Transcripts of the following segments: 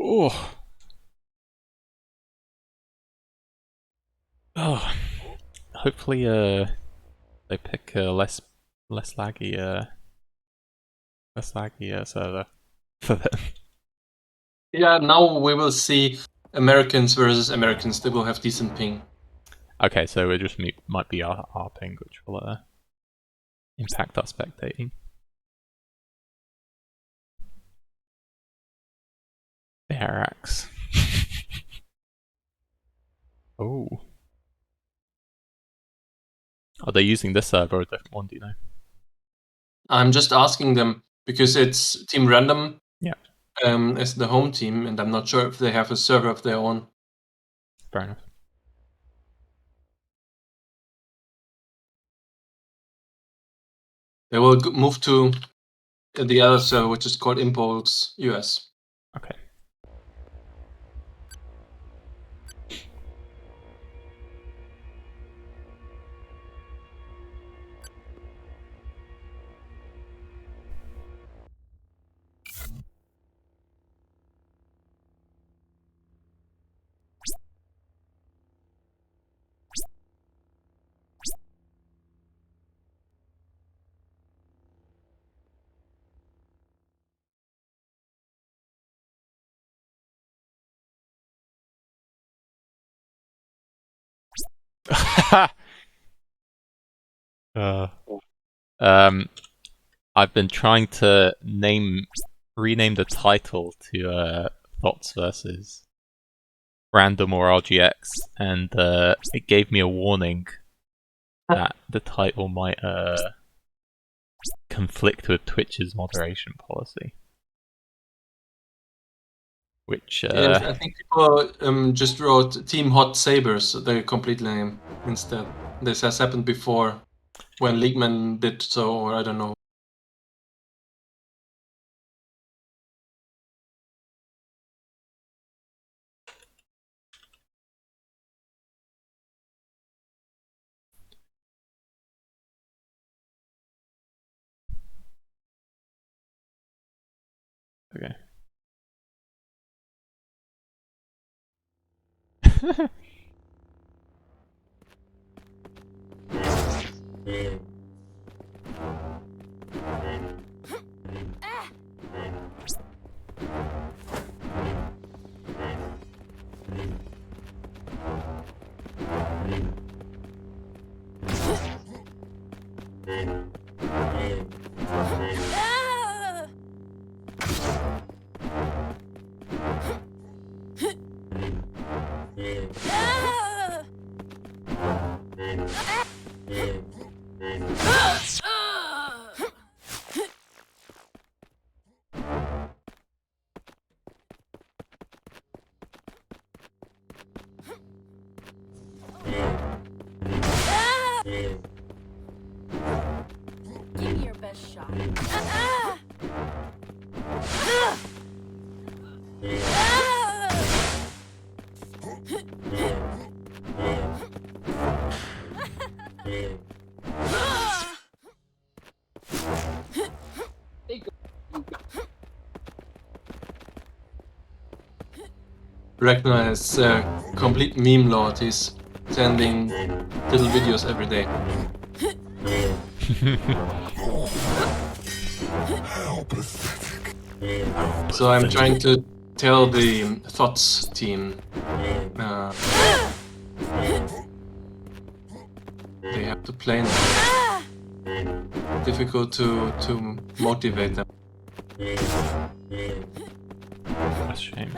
Oh, oh. Hopefully, they pick a less laggy, server for them. Yeah, now we will see Americans versus Americans. They will have decent ping. Okay, so it just might be our ping, which will impact our spectating. Barracks. Oh. Are they using this server or a different one, do you know? I'm just asking them because it's team random. Yeah. As the home team, and I'm not sure if they have a server of their own. Fair enough. They will move to the other server, which is called Impulse US. Okay. uh, I've been trying to rename the title to THotS versus Random or RGX, and it gave me a warning that the title might conflict with Twitch's moderation policy. Which Yes, I think people just wrote Team Hot Sabers, the complete name, instead. This has happened before when Leagueman did so, or I don't know. okay. Give me your best shot. Ragnar is a complete meme lord. He's sending little videos every day. How pathetic. So I'm trying to tell the THotS team they have to play now. Difficult to motivate them. That's a shame.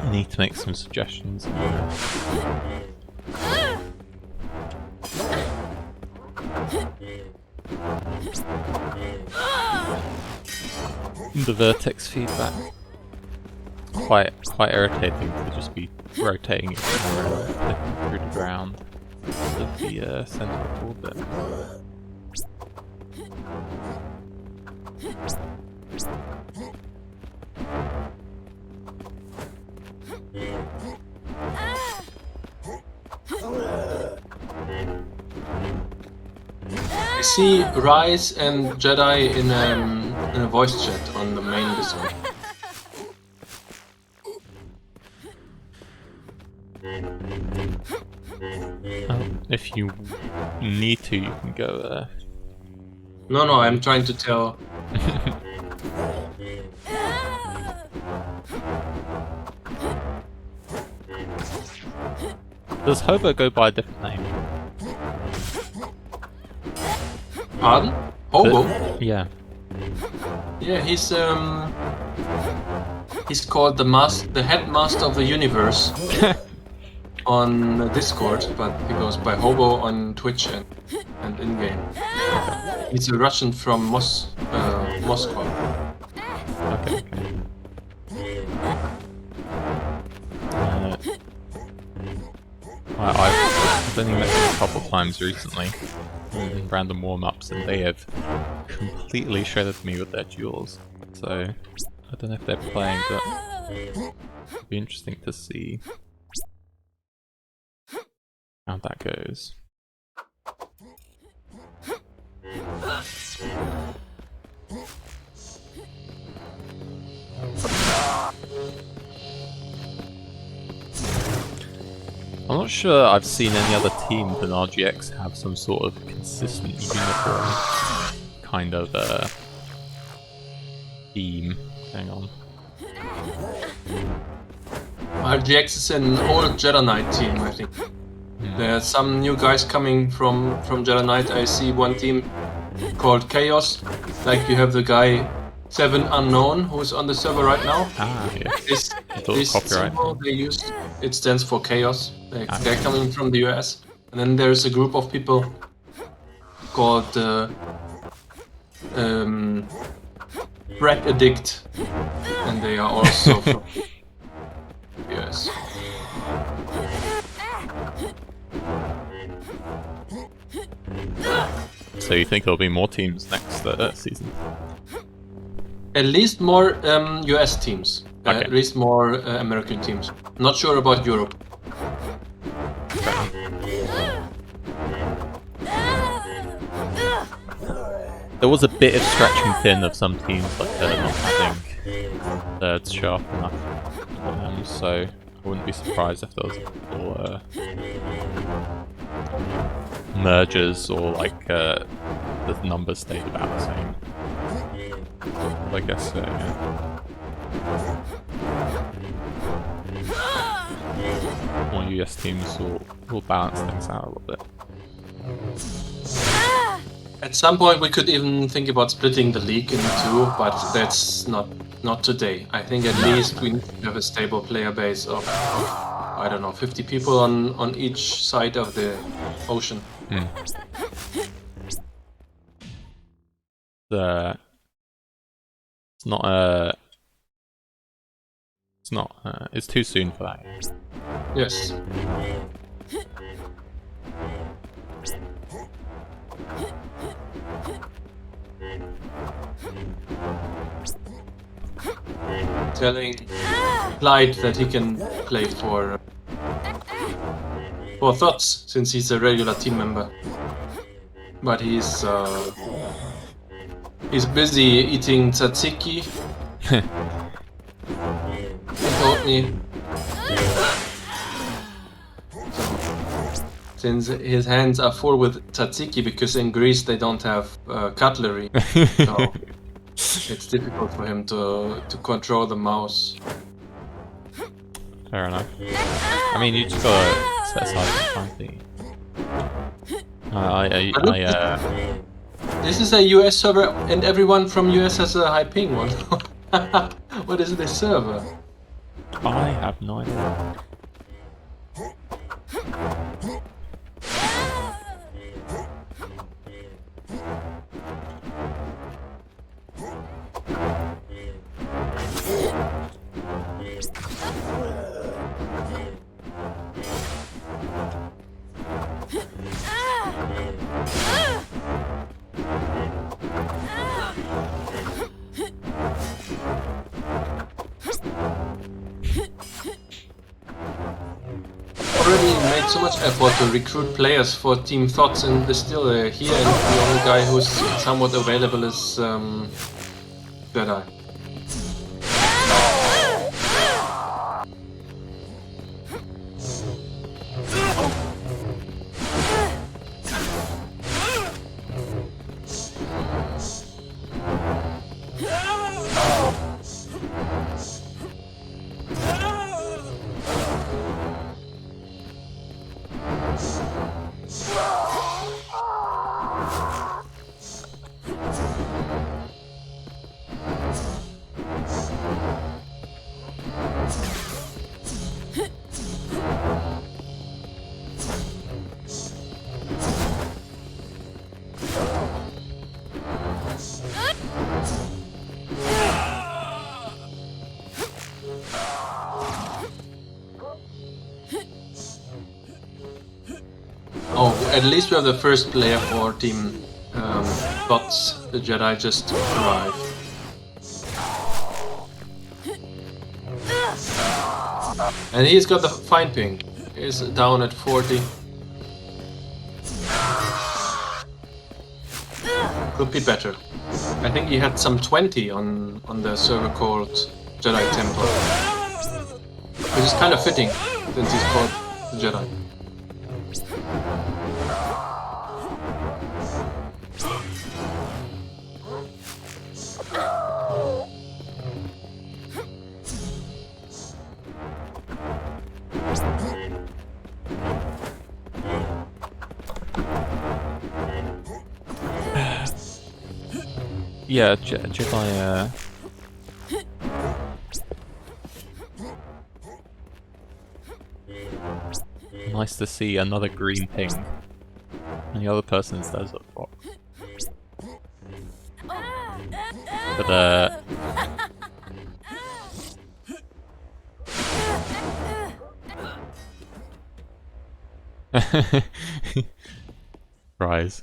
I need to make some suggestions. The vertex feedback. Quite irritating to just be rotating it through the ground of the center of orbit. I see Rise and Jedi in a voice chat on the main Discord. If you need to, you can go there. No, I'm trying to tell. Does Hobo go by a different name? Pardon? Hobo? Yeah. Yeah, he's called the headmaster of the universe on Discord, but he goes by Hobo on Twitch and in game. He's a Russian from Moscow. Okay. I've only met them a couple times recently in random warm-ups, and they have completely shredded me with their duels. So I don't know if they're playing, but it'll be interesting to see how that goes. I'm not sure I've seen any other team than RGX have some sort of consistent uniform kind of theme. Hang on. RGX is an old Jedi Knight team, I think. There are some new guys coming from Jedi Knight. I see one team called Chaos. Like you have the guy 7 Unknown who's on the server right now. Ah, yeah. This symbol they use, it stands for Chaos. They're coming from the US. And then there's a group of people called Crack Addict, and they are also from the US. So you think there'll be more teams next season? At least more US teams. Okay. At least more American teams. Not sure about Europe. There was a bit of stretching thin of some teams, like not having thirds sharp enough. So I wouldn't be surprised if there was little mergers or like the numbers stayed about the same. I guess so, yeah. More US teams will balance things out a little bit. At some point we could even think about splitting the league into two, but that's not today. I think at least we need to have a stable player base of I don't know, 50 people on each side of the ocean. It's too soon for that. Yes. Telling Clyde that he can play for THotS, since he's a regular team member. But he's busy eating tzatziki. He told me. Since his hands are full with tzatziki, because in Greece they don't have cutlery, so it's difficult for him to control the mouse. Fair enough. I mean, you just gotta set aside some time. This is a US server, and everyone from US has a high ping one. What is this server? I have no idea. already made so much effort to recruit players for Team THotS, and they're still here, and the only guy who's somewhat available is Jedi. Oh, at least we have the first player for Team THotS. The Jedi just arrived. And he's got the fine ping. He's down at 40. Could be better. I think he had some 20 on the server called Jedi Temple. Which is kind of fitting, since he's called the Jedi. Yeah, Jedi. Nice to see another green ping. And the other person's Desert Fox. But Rise.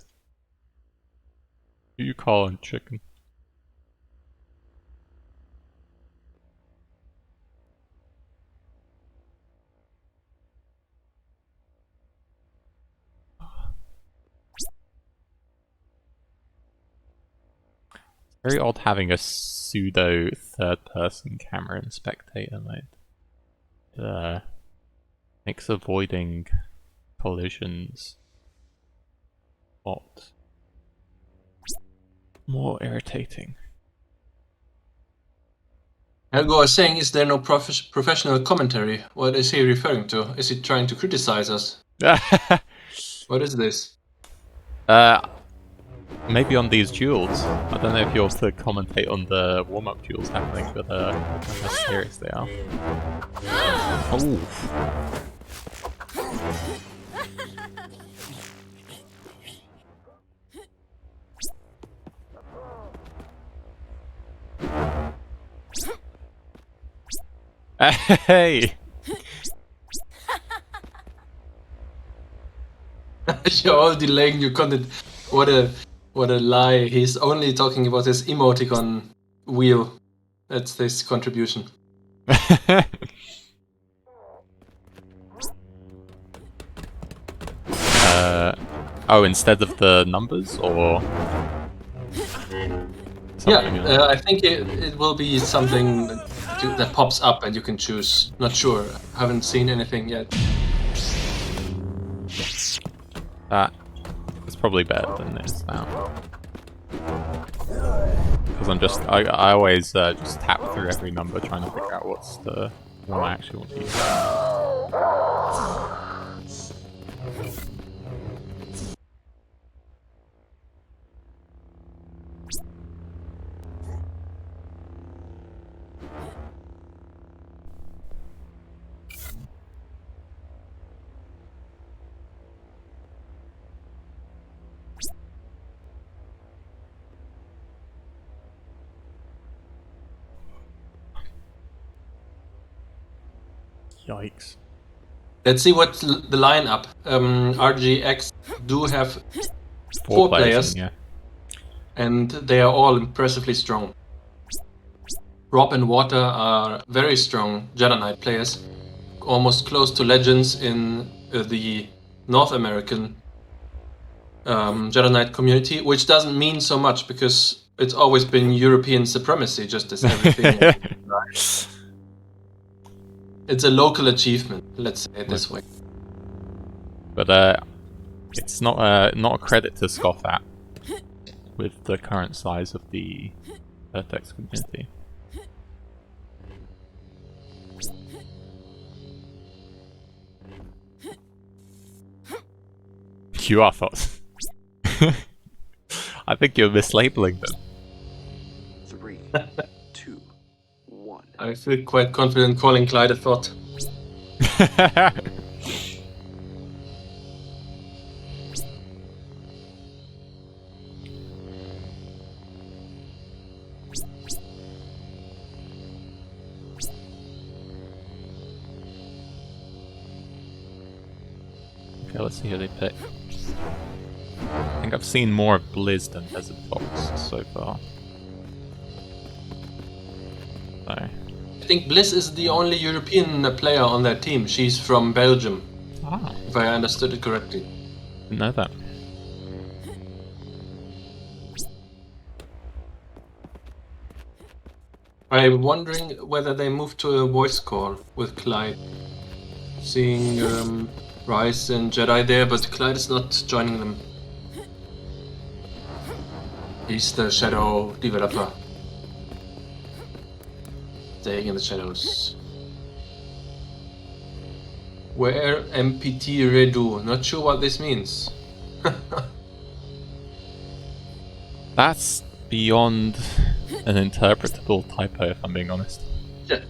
Who you calling chicken? Very odd having a pseudo third-person camera in spectator mode. It makes avoiding collisions more irritating. Helgo is saying, is there no professional commentary? What is he referring to? Is he trying to criticize us? What is this? Maybe on these duels. I don't know if you're to commentate on the warm-up duels happening, but how serious they are. Oh. Hey! You're all delaying your content. What a lie. He's only talking about his emoticon wheel. That's his contribution. Oh, instead of the numbers, or? Yeah, I think it will be something that pops up and you can choose. Not sure. Haven't seen anything yet. It's probably better than this now. Because I always just tap through every number trying to figure out what's the one I actually want to use. Yikes. Let's see what's the lineup. RGX do have four players, yeah. And they are all impressively strong. Rob and Water are very strong Jedi Knight players, almost close to legends in the North American Jedi Knight community, which doesn't mean so much because it's always been European supremacy, just as everything. It's a local achievement, let's say it this way. But it's not a credit to scoff at with the current size of the THotS community. You are THotS. I think you're mislabeling them. 3, 2, 1. I feel quite confident calling Clyde a thought. Okay, let's see who they pick. I think I've seen more of Blizz than Desert Fox so far. So. I think Bliss is the only European player on their team. She's from Belgium, Ah, if I understood it correctly. didn't know that. I'm wondering whether they moved to a voice call with Clyde. Seeing Rice and Jedi there, but Clyde is not joining them. He's the shadow developer. Staying in the shadows. Where MPT redo? Not sure what this means. That's beyond an interpretable typo, if I'm being honest. Yeah.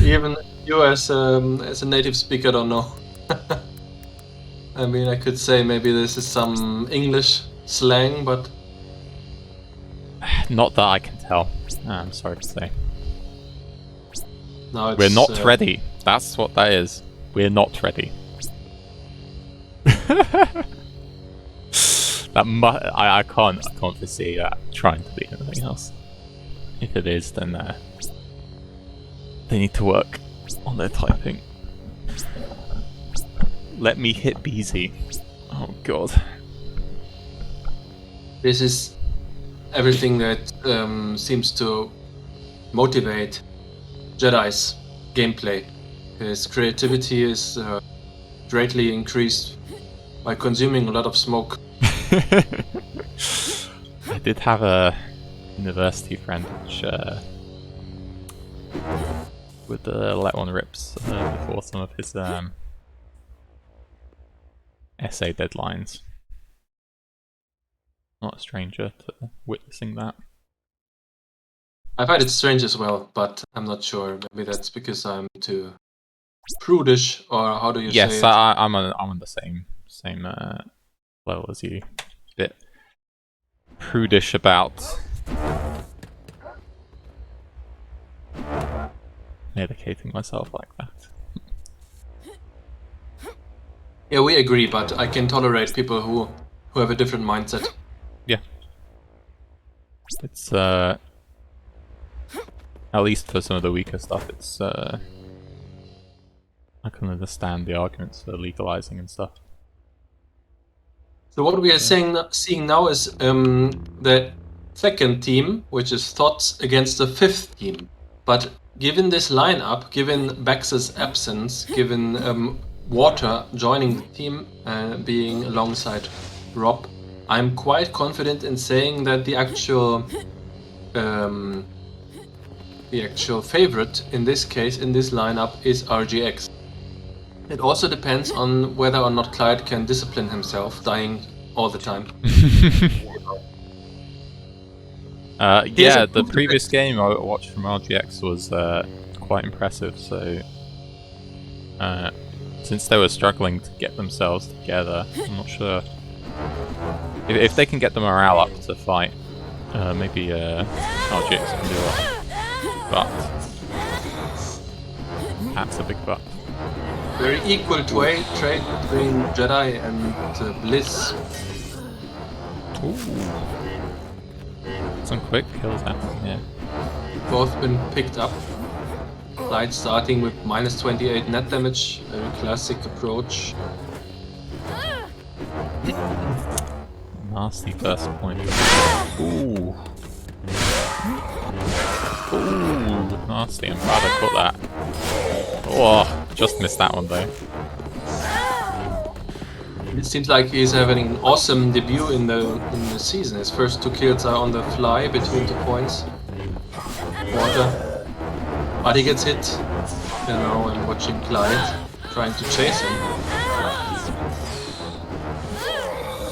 Even you as a native speaker don't know. I mean, I could say maybe this is some English slang, but Not that I can tell. I'm sorry to say. no, it's, We're not ready. That's what that is. We're not ready. I can't foresee that trying to be anything else. If it is, then they need to work on their typing. Let me hit BZ. Oh god. This is everything that seems to motivate Jedi's gameplay. His creativity is greatly increased by consuming a lot of smoke. I did have a university friend which would let one rips before some of his essay deadlines. Not a stranger to witnessing that. I find it strange as well, but I'm not sure. Maybe that's because I'm too prudish, or how do you say Yes, it? I'm on the same level as you. Bit prudish about medicating myself like that. Yeah, we agree, but I can tolerate people who have a different mindset. Yeah. It's at least for some of the weaker stuff, it's I can understand the arguments for legalizing and stuff. So what we are seeing now is the second team, which is THotS, against the fifth team. But given this lineup, given Bax's absence, given Water joining the team, being alongside Rob, I'm quite confident in saying that the actual favorite in this case, in this lineup, is RGX. It also depends on whether or not Clyde can discipline himself, dying all the time. Yeah, the previous game I watched from RGX was quite impressive, so since they were struggling to get themselves together, I'm not sure if they can get the morale up to fight, maybe RGX can do it. But that's a big but. Very equal trade between Jedi and Bliss. Ooh. Some quick kills happening here. Both been picked up. Clyde starting with minus 28 net damage, very classic approach. Nasty first point. Ooh. Ooh, nasty. I'm glad I caught that. Oh, just missed that one though. It seems like he's having an awesome debut in the season. His first 2 kills are on the fly between 2 points. Water. But he gets hit. You know, and watching Clyde trying to chase him.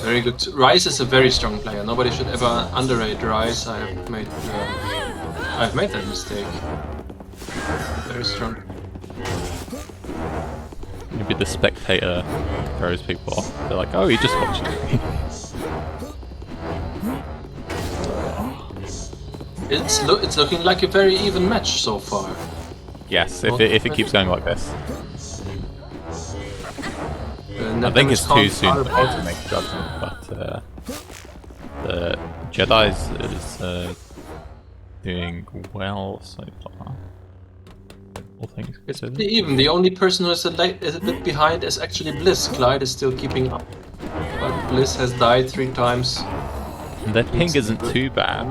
Very good. Rise is a very strong player. Nobody should ever underrate Rise. I've made that mistake. Very strong. Maybe the spectator throws people off. They're like, oh, he just watched me. It's looking like a very even match so far. Yes, if it keeps going like this. I think it's too soon for me to make a judgment, but the Jedi is doing well so far. All things considered. Even the only person who is a bit behind is actually Bliss. Clyde is still keeping up, but Bliss has died 3 times. And their ping isn't too bad,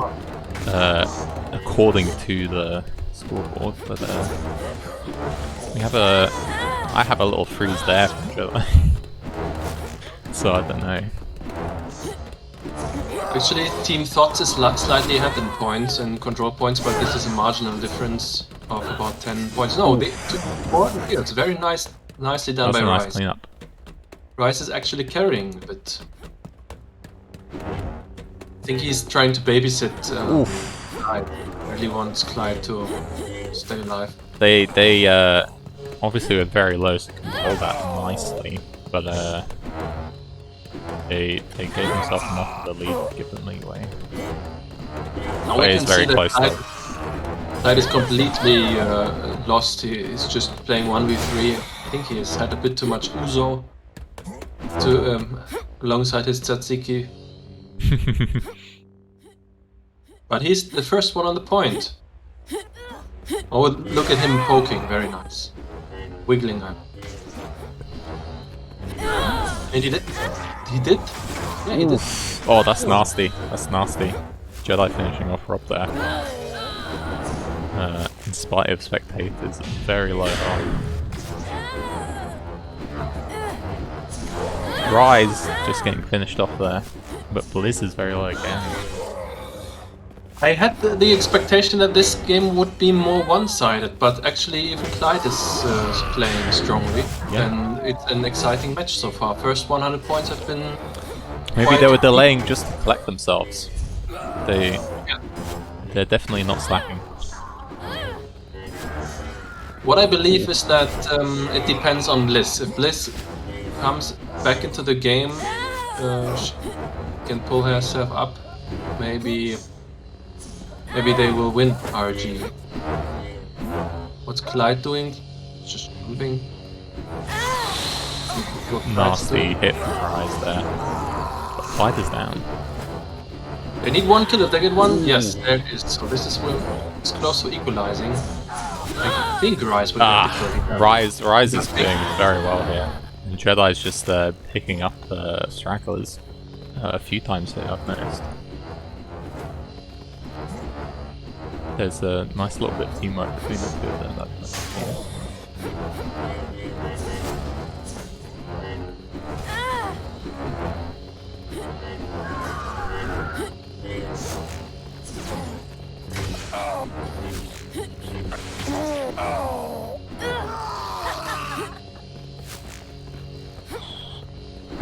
according to the scoreboard, but I have a little freeze there from Jedi. So I don't know. Actually, Team THotS is slightly ahead in points and control points, but this is a marginal difference of about 10 points. No, they took 4 kills. Very nicely done by nice Rise. cleanup. Rise is actually carrying a bit. I think he's trying to babysit Clyde. Really wants Clyde to stay alive. They obviously were very low to control that nicely, but they gave themselves enough of the lead to give them leeway. Now But we it's can very see close that though. Clyde is completely lost. He is just playing 1v3. I think he has had a bit too much Uzo to alongside his Tzatziki. But he's the first one on the point. Oh, look at him poking. Very nice. Wiggling him. And he did. He did? Yeah, he did. Oh, that's nasty. That's nasty. Jedi finishing off Rob there. In spite of spectators, very low health. Rise just getting finished off there, but Blizz is very low again. I had the expectation that this game would be more one-sided, but actually even Clyde is playing strongly, and it's an exciting match so far. First 100 points have been... Maybe they were delaying just to collect themselves. They're definitely not slacking. What I believe is that it depends on Bliss. If Bliss comes back into the game, she can pull herself up, maybe they will win RG. What's Clyde doing? Just moving. Nasty hit from Rise there. But Clyde is down. They need 1 kill. If they get 1, yes, there it is. So this is it's close to equalizing. I think Rise would get it. Rise is doing very well here. And Jedi's just picking up stragglers a few times here, I've noticed. There's a nice little bit of teamwork between the two of them.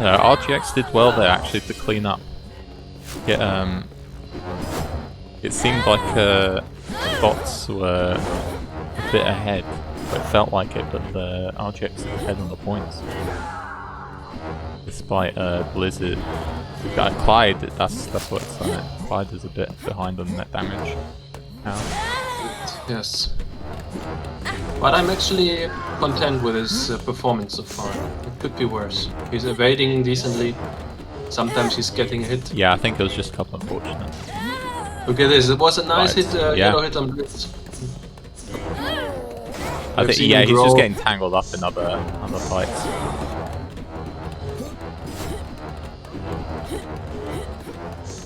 RGX did well there actually to clean up. It seemed like THotS were a bit ahead. It felt like it, but the RGX is ahead on the points. Despite Blizzard, Clyde, that's what's done it. Clyde is a bit behind on net damage now. Yes. But I'm actually content with his performance so far. It could be worse. He's evading decently. Sometimes he's getting hit. Yeah, I think it was just a couple unfortunate. Look at this, it was a nice Right. hit, yellow hit on Blitz. I think, seen yeah, him he's grow. just getting tangled up in other fights.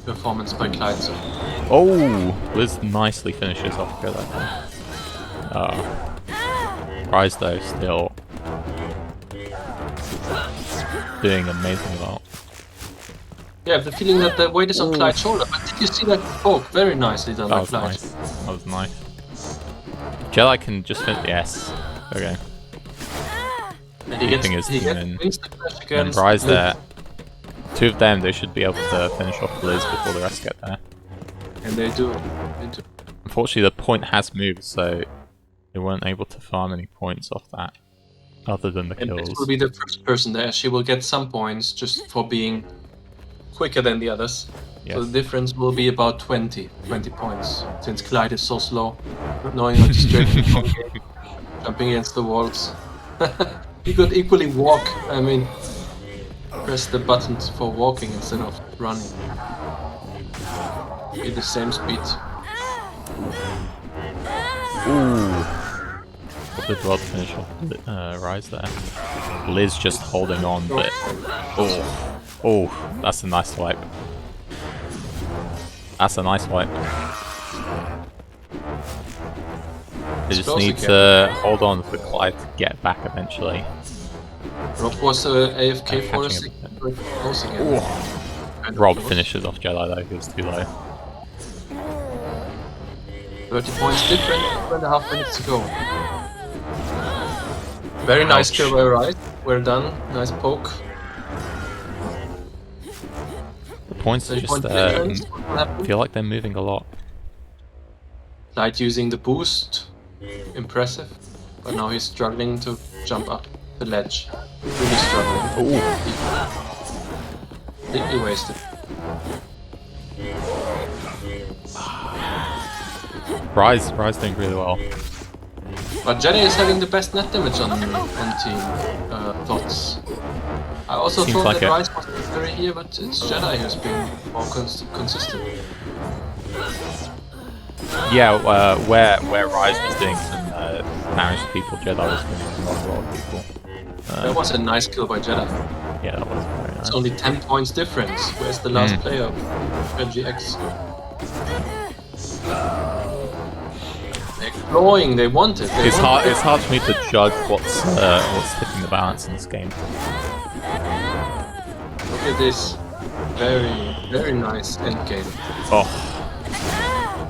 Performance by Clyde. So. Oh, Liz nicely finishes off Jedi. Rise though still doing amazing well. Yeah, I have the feeling that the weight is on Clyde's shoulder. But did you see that poke? Very nicely done That by was Clyde. nice. That was nice. Jedi can just finish. Yes. Okay. And he gets, Keeping his team in. wins the clash And against Rise Liz. there. Two of them, they should be able to finish off Liz before the rest get there. And they do. Unfortunately, the point has moved, so they weren't able to farm any points off that, other than the And kills. Liz will be the first person there. She will get some points just for being quicker than the others. Yes. So the difference will be about 20 points. Since Clyde is so slow, not knowing how to straighten jumping against the walls. He could equally walk. I mean, press the buttons for walking instead of running. At the same speed. Ooh. What did Rod finish off Rise there? Liz just holding on, but... Oh, that's a nice wipe. That's a nice wipe. They just need to hold on for Clyde to get back eventually. Rob was AFK for a catching second, but close again. And Rob close. finishes off Jedi though, he was too low. 30 points different, 2.5 minutes to go. Very nice Ouch. kill by Right. Well done, nice poke. The points 30 just point difference. What happened? feel like they're moving a lot. Clyde using the boost. Impressive. But now he's struggling to jump up the ledge. Really struggling. Completely wasted. Rise doing really well. But Jedi is having the best net damage on team THotS. I also Seems thought like that it. Rise was very here, but it's Jedi who's been more consistent. Yeah, where Rise was doing some damage to people, Jedi was doing a lot of people. That was a nice kill by Jedi. Yeah, that was very nice. It's only 10 points difference. Where's the last player? RGX. They're clawing, they want it. They It's want hard. It's hard for me to judge what's tipping the balance in this game. Look at this. Very, very nice endgame.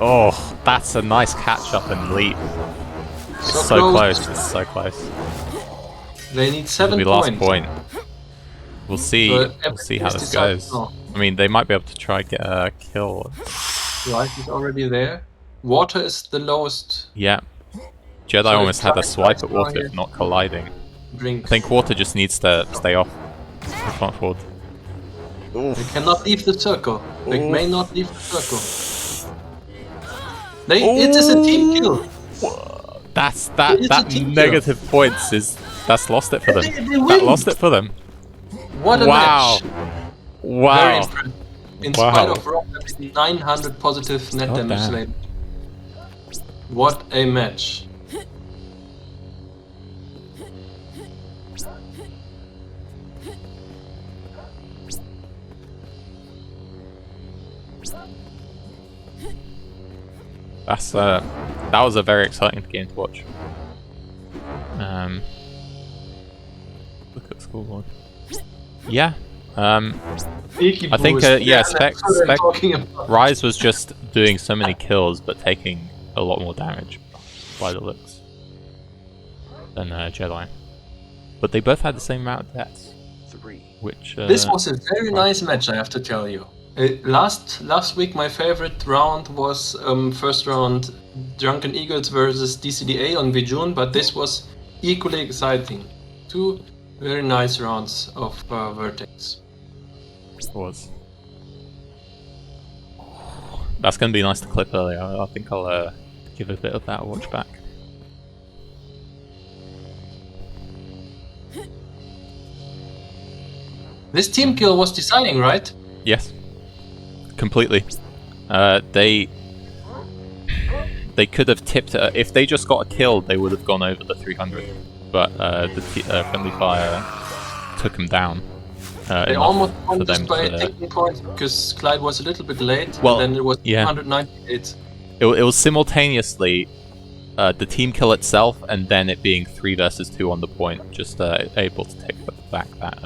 Oh, that's a nice catch up and leap. It's so close. It's so close. They need 7 It'll be points. last point. We'll see. So We'll see how everything is this decided goes. now. I mean, they might be able to try and get a kill. Right, he's already there. Water is the lowest Yeah. Jedi So almost it's had a like swipe that's at water, here. if not colliding. drink. I think water just needs to stay off. They can't afford. They cannot leave the circle. They may not leave the circle. It is a team kill. That's It's that a team negative points that's lost it for them. They That win. lost it for them. What a Wow. match. Very Wow. impressive. In Wow. spite of Rob having 900 positive net God damage damn. later. What a match. That's that was a very exciting game to watch. Look at the scoreboard. Yeah. I think Spec Rise was just doing so many kills but taking a lot more damage by the looks than Jedi. But they both had the same amount of deaths, 3, which This was a very nice match, I have to tell you. Last week, my favorite round was first round Drunken Eagles versus DCDA on Vijun, but this was equally exciting. Two very nice rounds of Vertex. was. That's going to be nice to clip earlier. I think I'll give a bit of that a watch back. This team kill was deciding, right? Yes, completely. They they could have tipped it. If they just got a kill, they would have gone over the 300. But the friendly fire took them down. They almost won this by a ticking point because Clyde was a little bit late. Well, and then it was yeah. 198. It was simultaneously the team kill itself and then it being 3 versus 2 on the point, just able to take back that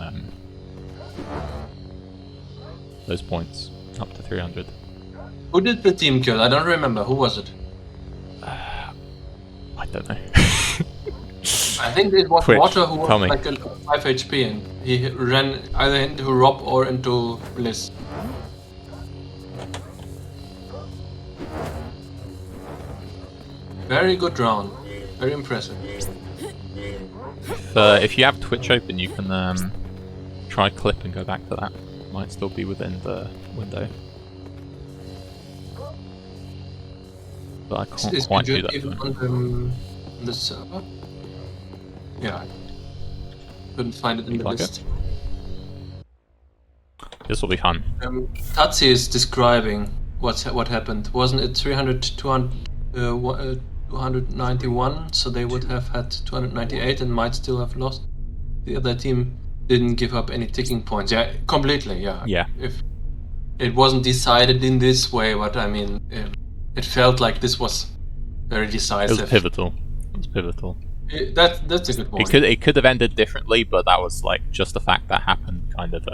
those points up to 300. Who did the team kill? I don't remember. Who was it? I don't know. I think it was Twitch, Water who tell was me. like a 5 HP and he ran either into Rob or into Bliss. Very good round. Very impressive. If you have Twitch open, you can try clip and go back to that. Might still be within the window. But I can't Is quite do Björk that. even though. on the server? Yeah. Couldn't find it in the Like list. This will be fun. THotS is describing what happened. Wasn't it 300, 200, 291? So they would have had 298 and might still have lost. The other team didn't give up any ticking points. Yeah, completely. Yeah. Yeah. If it wasn't decided in this way, but I mean, it felt like this was very It decisive. was pivotal. It was pivotal. That's a good one. It could have ended differently, but that was like just the fact that happened kind of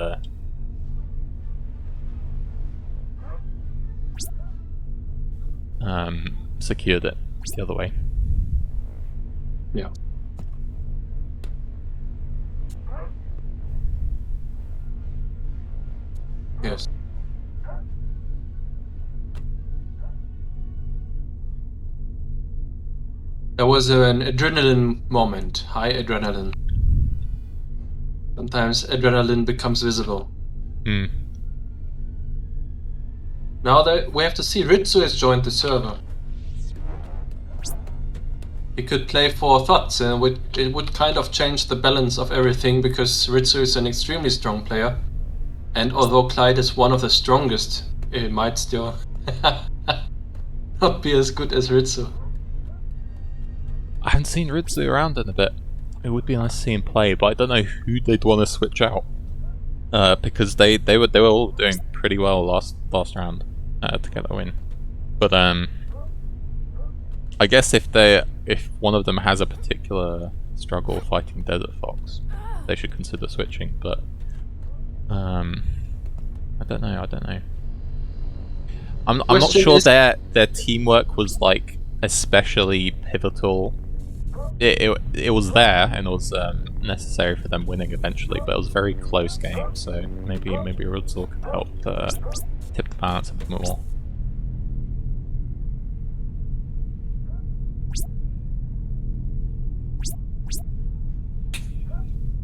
secured it the other way. Yeah. Yes. There was an adrenaline moment, high adrenaline. Sometimes adrenaline becomes visible. Hmm. Now that we have to see, Ritsu has joined the server. He could play for THotS and it would kind of change the balance of everything because Ritsu is an extremely strong player. And although Clyde is one of the strongest, it might still not be as good as Ritsu. I haven't seen Ritsu around in a bit. It would be nice to see him play, but I don't know who they'd want to switch out. Because they were all doing pretty well last round to get a win. But I guess if one of them has a particular struggle fighting Desert Fox, they should consider switching. But I don't know. I'm not sure their teamwork was like especially pivotal. It was there and it was necessary for them winning eventually, but it was a very close game. So maybe Rudzor could help tip the balance a bit more.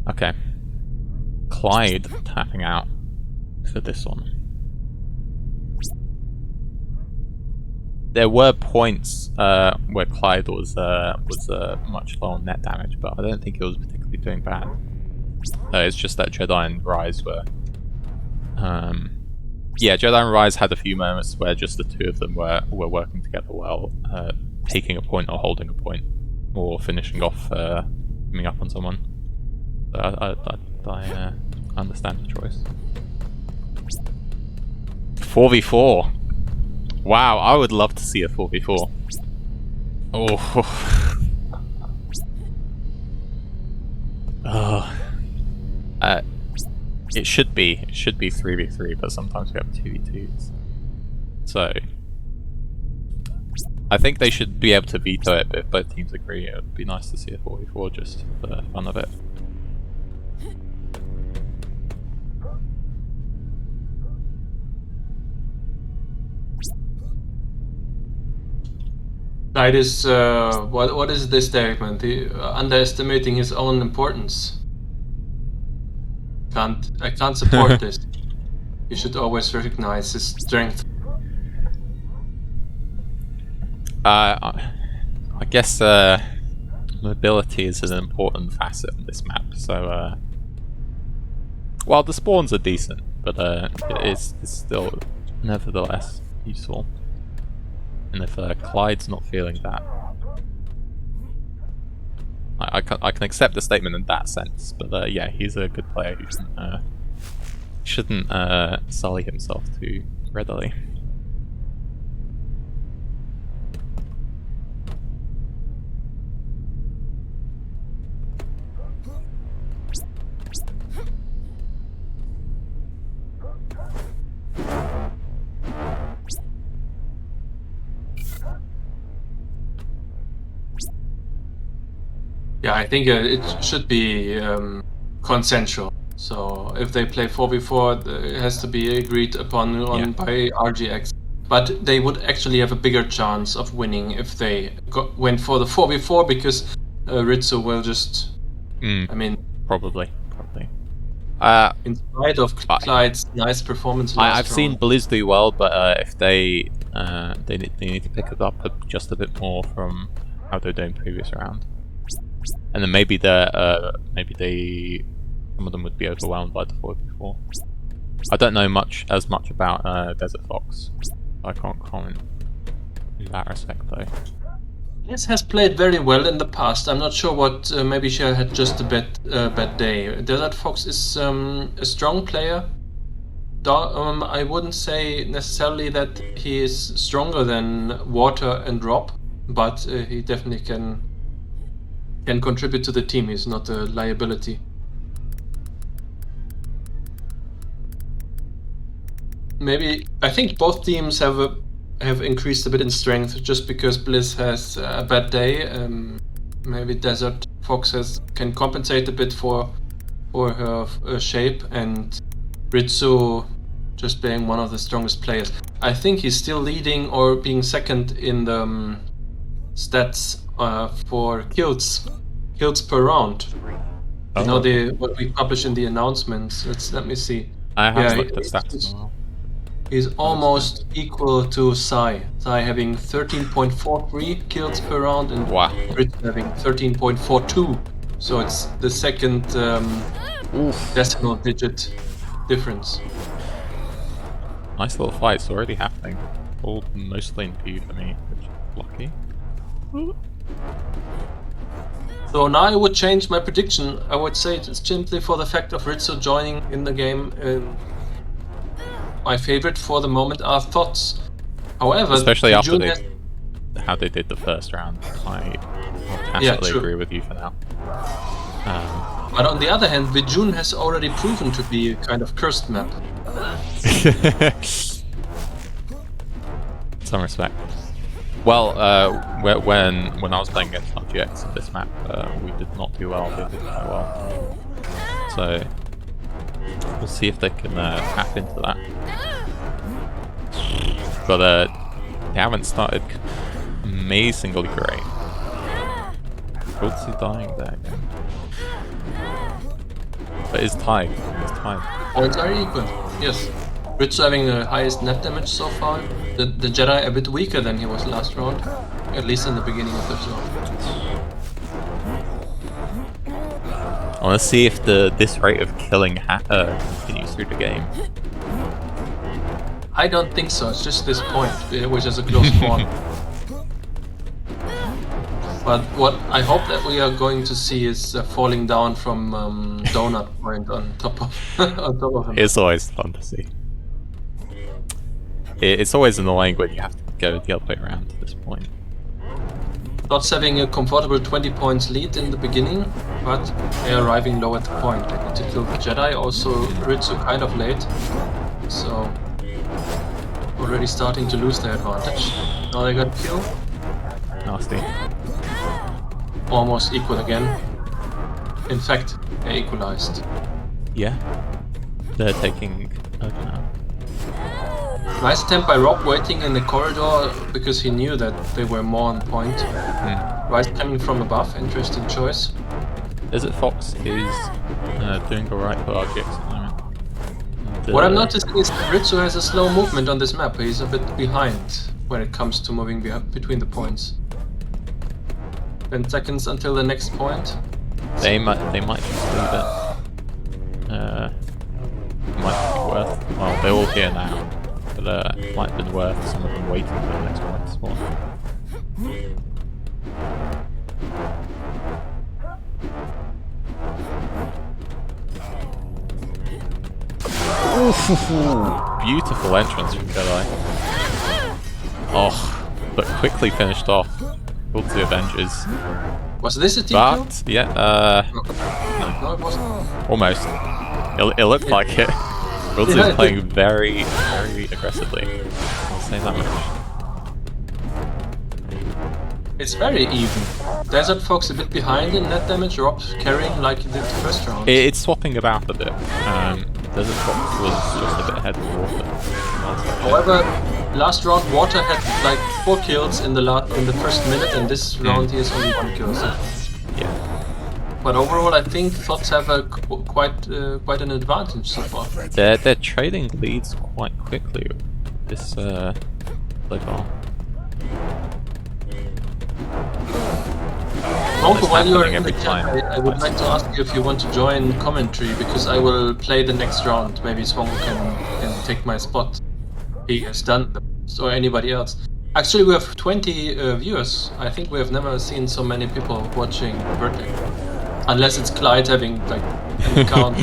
Okay, Clyde tapping out for this one. There were points where Clyde was much lower on net damage, but I don't think it was particularly doing bad. It's just that Jedi and Rise were... yeah, Jedi and Rise had a few moments where just the two of them were working together well, taking a point or holding a point, or finishing off coming up on someone. So I understand the choice. 4v4. Wow, I would love to see a 4v4. Oh. It should be 3v3, but sometimes we have 2v2s. So I think they should be able to veto it, but if both teams agree, it would be nice to see a 4v4 just for the fun of it. Clyde is what is this statement? Underestimating his own importance. I can't support this. You should always recognize his strength. I guess mobility is an important facet of this map. So while the spawns are decent, but it's still nevertheless useful. And if Clyde's not feeling that, I can accept the statement in that sense. But yeah, he's a good player who shouldn't sully himself too readily. Yeah, I think it should be consensual. So if they play 4v4, it has to be agreed upon by RGX. But they would actually have a bigger chance of winning if they went for the 4v4 because Ritsu will just. I mean, probably. In spite of Clyde's nice performance last I've seen round. Blizz do well, but if they need to pick it up just a bit more from how they're doing previous round, and then maybe some of them would be overwhelmed by the 4v4. I don't know as much about Desert Fox. I can't comment in that respect though. Liz has played very well in the past. I'm not sure what. Maybe she had just a bad day. Desert Fox is a strong player. I wouldn't say necessarily that he is stronger than Water and Rob, but he definitely can contribute to the team. He's not a liability. Maybe I think both teams have increased a bit in strength just because Bliss has a bad day. Maybe Desert Fox can compensate a bit for her shape, and Ritsu just being one of the strongest players. I think he's still leading or being second in the stats for kills per round. You know what we publish in the announcements. Let me see. I haven't looked at stats in a while. He's almost equal to Sai. Sai having 13.43 kills per round and Ritsu having 13.42. So it's the second decimal digit difference. Nice little fights already happening. All mostly in PU for me, which is lucky. So now I would change my prediction. I would say it's simply for the fact of Ritsu joining in the game. My favorite for the moment are THotS. However, especially after how they did the first round, I tacitly agree with you for now. But on the other hand, Vijun has already proven to be a kind of cursed map. Some respect. Well, when I was playing against RGX in this map, we did not do well. They did quite well. So we'll see if they can tap into that. But they haven't started amazingly great. What's he dying there again? But it's tied. It's tied. Points are equal. Yes. Ritsu having the highest net damage so far. The Jedi a bit weaker than he was last round. At least in the beginning of this round. I want to see if this rate of killing continues through the game. I don't think so. It's just this point, which is a close one. But what I hope that we are going to see is falling down from Donut Point on top of him. It's always fun to see. It's always annoying when you have to go the other way around at this point. THotS having a comfortable 20 points lead in the beginning, but they're arriving low at the point. They need to kill the Jedi, also Ritsu kind of late. So already starting to lose their advantage. Now they got a kill. Nasty. Almost equal again. In fact, they equalized. Yeah. They're taking over now. Nice attempt by Rob waiting in the corridor because he knew that they were more on point. Rise coming from above, interesting choice. Desert Fox is doing alright for RGX at the moment. And, what I'm noticing is that Ritsu has a slow movement on this map. He's a bit behind when it comes to moving between the points. 10 seconds until the next point. They might just leave it. Might be worth. Well, they're all here now, but it might have been worth some of them waiting for the next point to spawn. Beautiful entrance from Jedi. Oh, but quickly finished off. All the Avengers. Was this a team kill? But, yeah, No, it wasn't. almost. It looked like it. Wildsey Yeah, is it playing did. very, very aggressively. I'll say that much. It's very even. Desert Fox a bit behind in net damage, Rob carrying like he did the first round. It's swapping about a bit. Desert Fox was just a bit ahead of Water. However, last round Water had like 4 kills in the first minute, and this round he has only 1 kill. So. Yeah. But overall, I think THotS have a quite an advantage so far. They're trading leads quite quickly this so far. Monko, while you're happening in the every chat, time. I would like to ask you if you want to join commentary, because I will play the next round. Maybe Swongo can take my spot. He has done them, or anybody else. Actually, we have 20 viewers. I think we have never seen so many people watching Vertex. Unless it's Clyde having like an account.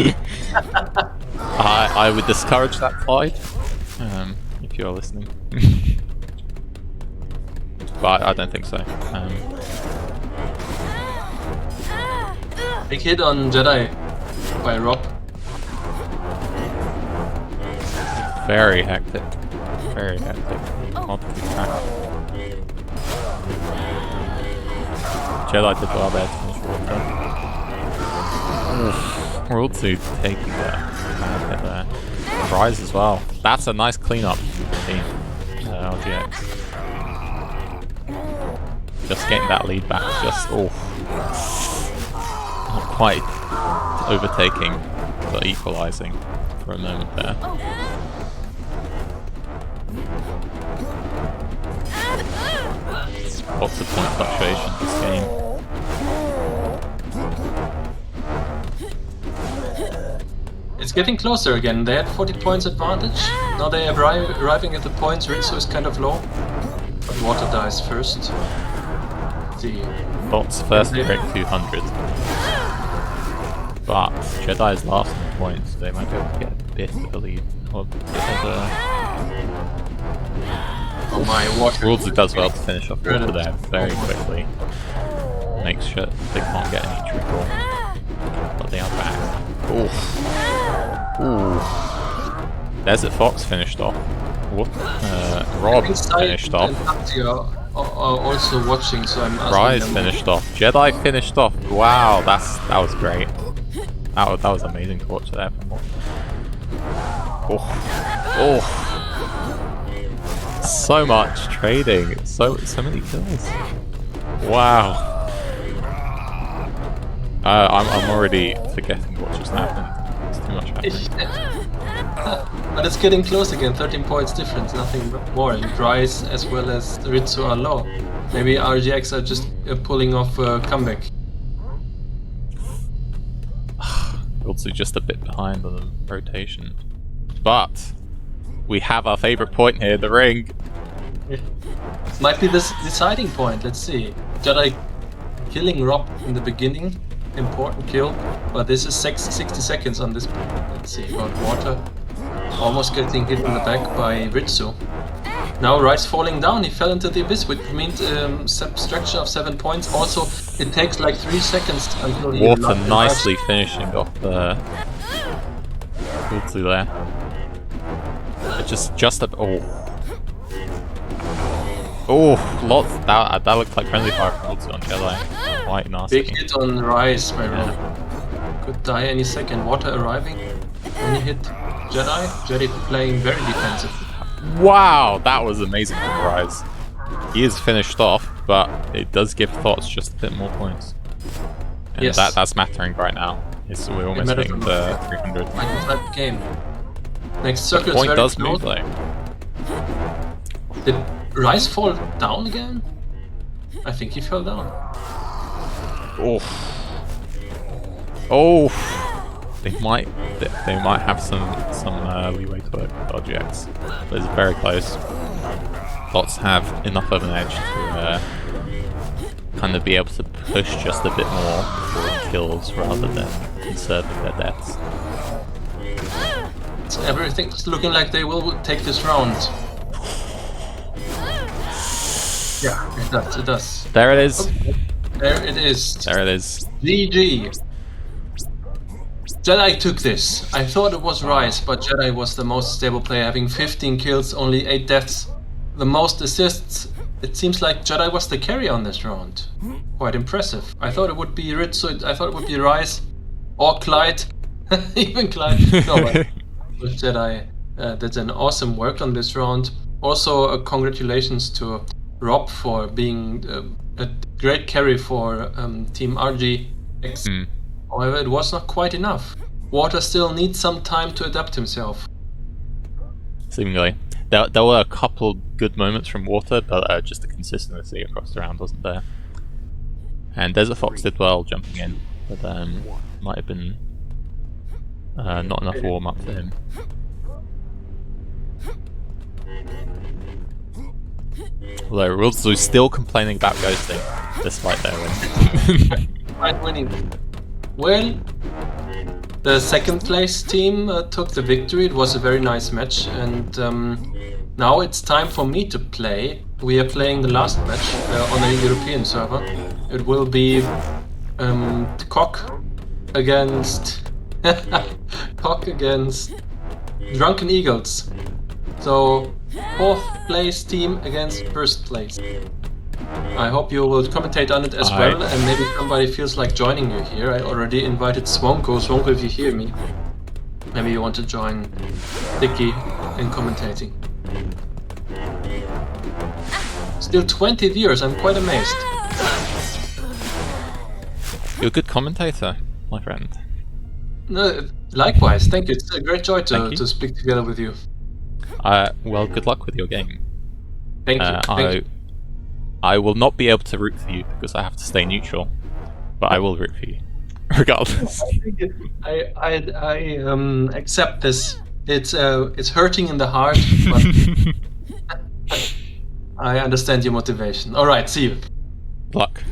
I would discourage that, Clyde, if you are listening. But I don't think so. Big hit on Jedi by Rob. Very hectic. Very hectic. Hard to keep track. Jedi did well there to finish Water. Worldsuit taking that bad hit there. Rise as well. That's a nice cleanup team. RGX. Just getting that lead back. Just not quite overtaking, but equalizing for a moment there. Lots of point fluctuation this game. It's getting closer again. They had 40 points advantage. Now they are arriving at the points. Ritsu is kind of low. But Water dies first. See. THotS first break 200. But Jedi's last on points, so they might be able to get a bit of a lead. Or a bit of Oh my, Water. Worldsuit does well to finish off Water there very quickly. Makes sure they can't get any triple. But they are back. Ooh. Desert Fox finished off. Rob finished off. Are also watching, so I'm asking Rise them. finished off. Jedi finished off. Wow, that was great. That was amazing to watch there. So much trading. So many kills. Wow. I'm already forgetting what just happened. It's too much happening. But it's getting close again. 13 points difference, nothing more. And Rise as well as Ritsu are low. Maybe RGX are just pulling off a comeback. Also just a bit behind on the rotation. But we have our favorite point here, the ring. Might be this deciding point. Let's see. Jedi killing Rob in the beginning. Important kill. But this is 60 seconds on this. Let's see about Water. Almost getting hit in the back by Ritsu. Now Rise falling down. He fell into the abyss, which means subtraction of 7 points. Also, it takes like 3 seconds until he... Water nicely finishing off the Wildsey there. It just a lots that looked like friendly fire from Wildsey on Jedi. Quite nasty. Big hit on Rise by Rob. Could die any second. Water arriving. When he hit Jedi playing very defensive. Wow, that was amazing from Rise. He is finished off, but it does give THotS just a bit more points. And yes. that's mattering right now. We're almost hitting the 300. Like a type game. Next circle The point is very does close. move though. Did Rise fall down again? I think he fell down. They might have some leeway to it, RGX, but it's very close. THotS have enough of an edge to kind of be able to push just a bit more for kills rather than conserving their deaths. So everything's looking like they will take this round. Yeah, it does. It does. There it is. There it is. There it is. GG. Jedi took this. I thought it was Rise, but Jedi was the most stable player, having 15 kills, only 8 deaths, the most assists. It seems like Jedi was the carry on this round. Quite impressive. I thought it would be Ritsu, I thought it would be Rise, or Clyde. Even Clyde. No, but Jedi did an awesome work on this round. Also, congratulations to Rob for being a great carry for Team RGC. However, it was not quite enough. Water still needs some time to adapt himself. Seemingly. There were a couple good moments from Water, but just the consistency across the round wasn't there. And Desert Fox did well jumping in, but might have been not enough warm-up for him. Although Rulzu's still complaining about ghosting, despite their win. Right, winning. Well, the second place team took the victory. It was a very nice match, and now it's time for me to play. We are playing the last match on a European server. It will be Cock against Cock against Drunken Eagles. So 4th place team against 1st place. I hope you will commentate on it as well, and maybe somebody feels like joining you here. I already invited Swonko. Swonko, if you hear me, maybe you want to join Dicky in commentating. Still 20 viewers, I'm quite amazed. You're a good commentator, my friend. No, likewise, thank you. It's a great joy to speak together with you. Well, good luck with your game. Thank you. Thank you. I will not be able to root for you because I have to stay neutral, but I will root for you, regardless. I accept this. It's hurting in the heart, but I understand your motivation. All right, see you. Luck.